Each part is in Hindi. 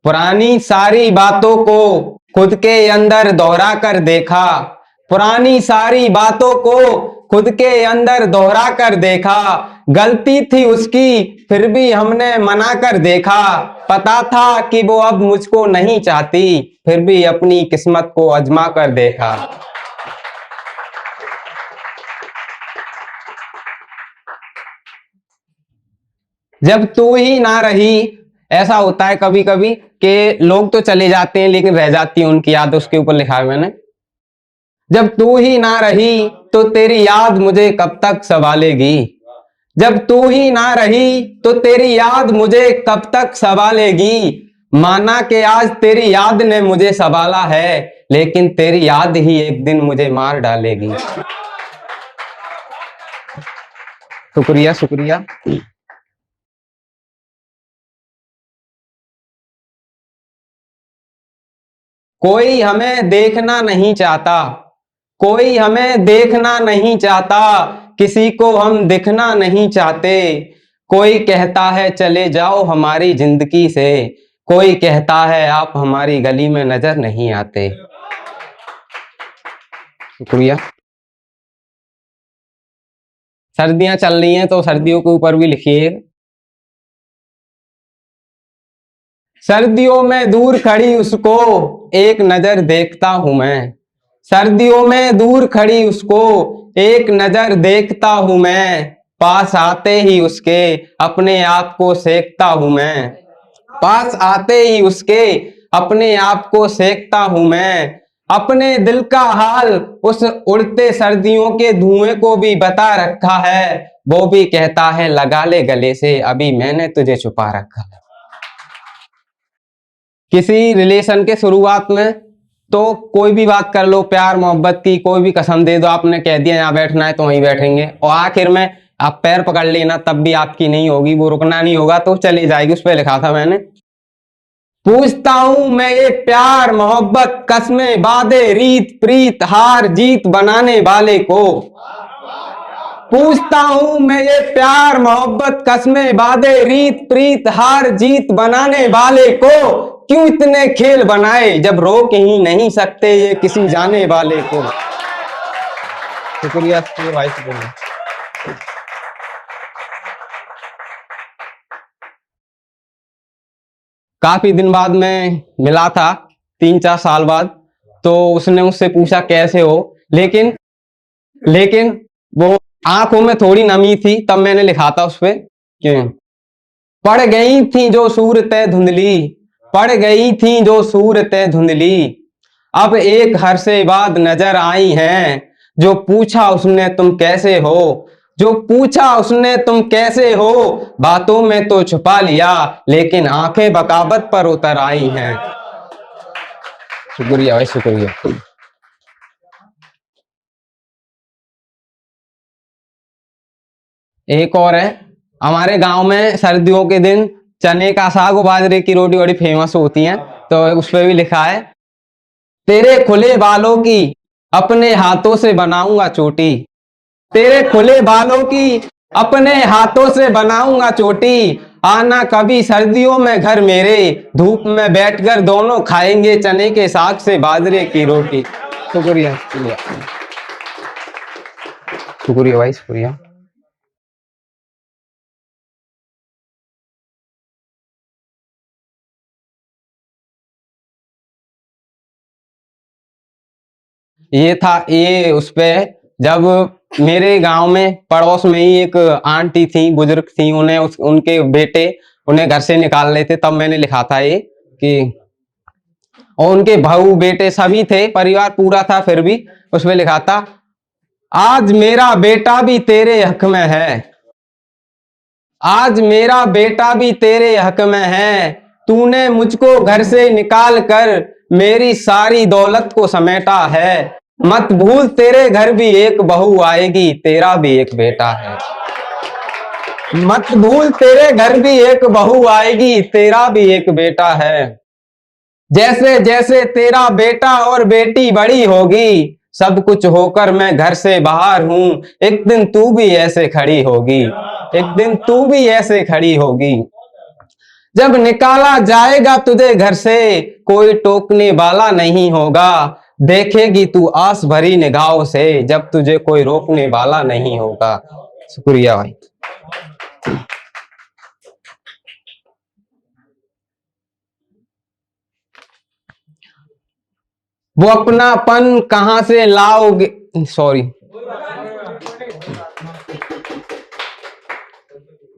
पुरानी सारी बातों को खुद के अंदर दोहरा कर देखा, पुरानी सारी बातों को खुद के अंदर दोहरा कर देखा। गलती थी उसकी फिर भी हमने मना कर देखा। पता था कि वो अब मुझको नहीं चाहती, फिर भी अपनी किस्मत को आजमा कर देखा। जब तू ही ना रही, ऐसा होता है कभी कभी कि लोग तो चले जाते हैं लेकिन रह जाती है उनकी याद, उसके ऊपर लिखा है मैंने। जब तू ही ना रही तो तेरी याद मुझे कब तक संभालेगी, जब तू ही ना रही तो तेरी याद मुझे कब तक संभालेगी। माना कि आज तेरी याद ने मुझे संभाला है, लेकिन तेरी याद ही एक दिन मुझे मार डालेगी। शुक्रिया शुक्रिया। कोई हमें देखना नहीं चाहता, कोई हमें देखना नहीं चाहता, किसी को हम दिखना नहीं चाहते। कोई कहता है चले जाओ हमारी जिंदगी से, कोई कहता है आप हमारी गली में नजर नहीं आते। शुक्रिया। सर्दियां चल रही हैं तो सर्दियों के ऊपर भी लिखिए। सर्दियों में दूर खड़ी उसको एक नजर देखता हूं मैं, सर्दियों में दूर खड़ी उसको एक नजर देखता हूं मैं। पास आते ही उसके अपने आप को सेकता हूं मैं, पास आते ही उसके अपने आप को सेकता हूं मैं। अपने दिल का हाल उस उड़ते सर्दियों के धुएं को भी बता रखा है, वो भी कहता है लगा ले गले से, अभी मैंने तुझे छुपा रखा है। किसी रिलेशन के शुरुआत में तो कोई भी बात कर लो, प्यार मोहब्बत की कोई भी कसम दे दो, आपने कह दिया यहाँ बैठना है तो वहीं बैठेंगे, और आखिर में आप पैर पकड़ लेना तब भी आपकी नहीं होगी, वो रुकना नहीं होगा तो चली जाएगी। उस पर लिखा था मैंने, पूछता हूं मैं ये प्यार मोहब्बत कस्में वादे रीत प्रीत हार जीत बनाने वाले को, पूछता हूं मैं ये प्यार मोहब्बत कस्में वादे रीत प्रीत हार जीत बनाने वाले को। क्यों इतने खेल बनाए जब रोक ही नहीं सकते ये किसी जाने वाले को। शुक्रिया भाई, शुक्रिया। काफी दिन बाद में मिला था, 3-4 साल बाद, तो उसने मुझसे पूछा कैसे हो, लेकिन वो आंखों में थोड़ी नमी थी, तब मैंने लिखा था उस पे कि पड़ गई थी जो सूरतें धुंधली, पड़ गई थी जो सूरतें धुंधली, अब एक हरसे बाद नजर आई हैं। जो पूछा उसने तुम कैसे हो, जो पूछा उसने तुम कैसे हो, बातों में तो छुपा लिया लेकिन आंखें बकावत पर उतर आई हैं। शुक्रिया भाई, शुक्रिया। एक और है, हमारे गांव में सर्दियों के दिन चने का साग और बाजरे की रोटी बड़ी फेमस होती है, तो उस पर भी लिखा है, तेरे खुले बालों की अपने हाथों से बनाऊंगा चोटी, तेरे खुले बालों की अपने हाथों से बनाऊंगा चोटी। आना कभी सर्दियों में घर मेरे, धूप में बैठकर दोनों खाएंगे चने के साग से बाजरे की रोटी। शुक्रिया शुक्रिया शुक्रिया भाई, शुक्रिया। ये था, ये उस पे जब मेरे गांव में पड़ोस में ही एक आंटी थी, बुजुर्ग थी, उन्हें उनके बेटे उन्हें घर से निकाल रहे थे, तब मैंने लिखा था ये कि, और उनके बहू बेटे सभी थे, परिवार पूरा था, फिर भी उस पे लिखा था, आज मेरा बेटा भी तेरे हक में है, आज मेरा बेटा भी तेरे हक में है, तूने मुझको घर से निकाल कर मेरी सारी दौलत को समेटा है। मत भूल तेरे घर भी एक बहू आएगी, तेरा भी एक बेटा है। मत भूल तेरे घर भी एक बहू आएगी, तेरा भी एक बेटा है। जैसे जैसे तेरा बेटा और बेटी बड़ी होगी, सब कुछ होकर मैं घर से बाहर हूं, एक दिन तू भी ऐसे खड़ी होगी, एक दिन तू भी ऐसे खड़ी होगी। जब निकाला जाएगा तुझे घर से कोई टोकने वाला नहीं होगा, देखेगी तू आस भरी निगाहों से जब तुझे कोई रोकने वाला नहीं होगा। शुक्रिया भाई। वो अपनापन कहां से लाओगे, सॉरी,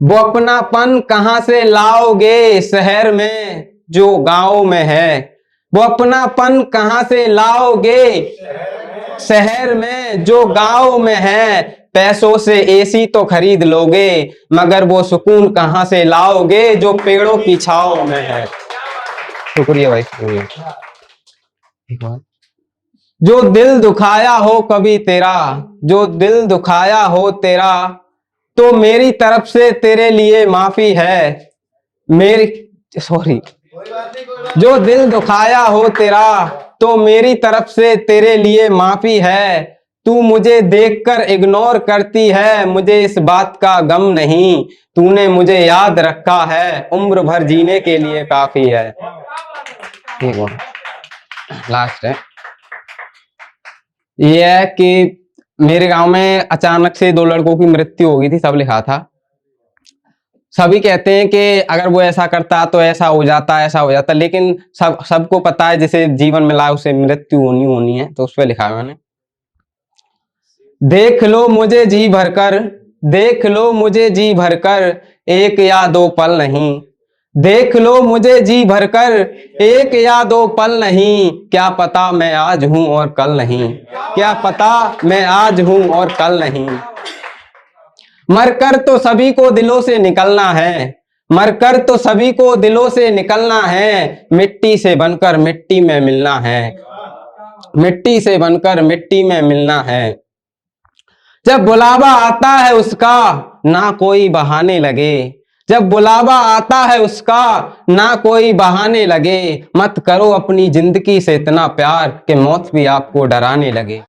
वो अपनापन कहां से लाओगे शहर में जो गांव में है। वो अपनापन कहां से लाओगे शहर में जो गांव में है। पैसों से एसी तो खरीद लोगे मगर वो सुकून कहां से लाओगे जो पेड़ों की छांव में है। शुक्रिया भाई, शुक्रिया। एक बार, जो दिल दुखाया हो कभी तेरा, जो दिल दुखाया हो तेरा, तो मेरी तरफ से तेरे लिए माफी है। मेरी, सॉरी, जो दिल दुखाया हो तेरा तो मेरी तरफ से तेरे लिए माफी है। तू मुझे देखकर इग्नोर करती है, मुझे इस बात का गम नहीं। तूने मुझे याद रखा है, उम्र भर जीने के लिए काफी है। ठीक है, लास्ट है ये है कि मेरे गांव में अचानक से 2 लड़कों की मृत्यु हो गई थी, सब लिखा था। सभी कहते हैं कि अगर वो ऐसा करता तो ऐसा हो जाता, ऐसा हो जाता, लेकिन सबको पता है जिसे जीवन मिला उसे मृत्यु होनी है, तो उस पर लिखा है मैंने। देख लो मुझे जी भरकर, देख लो मुझे जी भरकर, एक या 2 पल नहीं। देख लो मुझे जी भरकर, एक या 2 पल नहीं। क्या पता मैं आज हूं और कल नहीं, क्या पता मैं आज हूं और कल नहीं। मरकर तो सभी को दिलों से निकलना है, मरकर तो सभी को दिलों से निकलना है। मिट्टी से बनकर मिट्टी में मिलना है, मिट्टी से बनकर मिट्टी में मिलना है। जब बुलावा आता है उसका ना कोई बहाने लगे, जब बुलावा आता है उसका ना कोई बहाने लगे। मत करो अपनी जिंदगी से इतना प्यार कि मौत भी आपको डराने लगे।